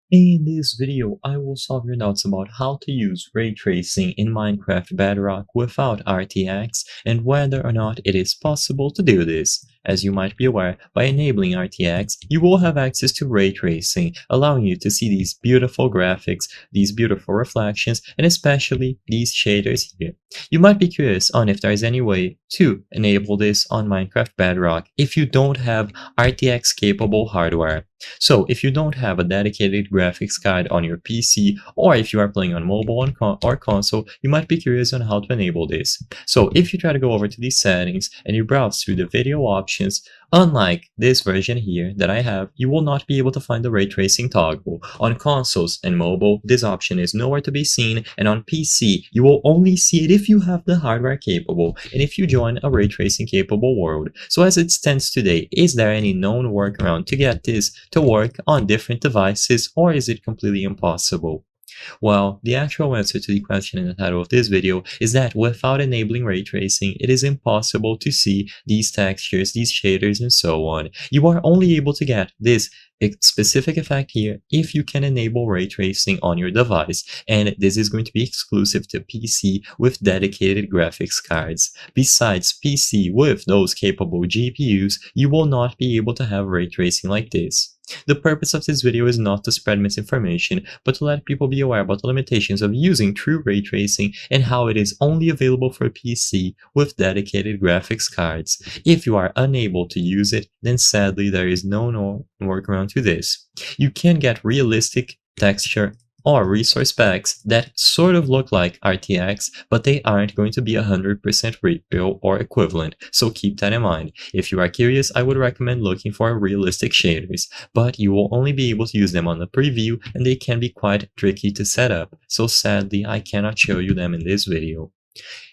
In this video, I will solve your doubts about how to use ray tracing in Minecraft Bedrock without RTX and whether or not it is possible to do this. As you might be aware, by enabling RTX, you will have access to ray tracing, allowing you to see these beautiful graphics, these beautiful reflections, and especially these shaders here. You might be curious on if there is any way to enable this on Minecraft Bedrock if you don't have RTX capable hardware. So if you don't have a dedicated graphics card on your PC, or if you are playing on mobile or console, you might be curious on how to enable this. So if you try to go over to these settings and you browse through the video options, unlike this version here that I have, you will not be able to find the ray tracing toggle. On consoles and mobile, this option is nowhere to be seen, and on PC, you will only see it if you have the hardware capable and if you join a ray tracing capable world. So as it stands today, is there any known workaround to get this to work on different devices, or is it completely impossible? Well, the actual answer to the question in the title of this video is that without enabling ray tracing, it is impossible to see these textures, these shaders, and so on. You are only able to get this specific effect here if you can enable ray tracing on your device, and this is going to be exclusive to PC with dedicated graphics cards. Besides PC with those capable GPUs, you will not be able to have ray tracing like this. The purpose of this video is not to spread misinformation, but to let people be aware about the limitations of using true ray tracing and how it is only available for PC with dedicated graphics cards. If you are unable to use it, then sadly there is no workaround to this. You can get realistic texture or resource packs that sort of look like RTX, but they aren't going to be 100% real or equivalent, so keep that in mind. If you are curious, I would recommend looking for realistic shaders, but you will only be able to use them on the preview, and they can be quite tricky to set up, so sadly I cannot show you them in this video.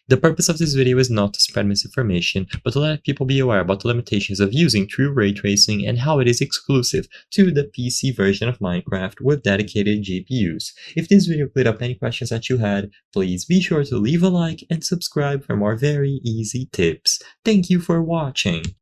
The purpose of this video is not to spread misinformation, but to let people be aware about the limitations of using true ray tracing and how it is exclusive to the PC version of Minecraft with dedicated GPUs. If this video cleared up any questions that you had, please be sure to leave a like and subscribe for more very easy tips. Thank you for watching!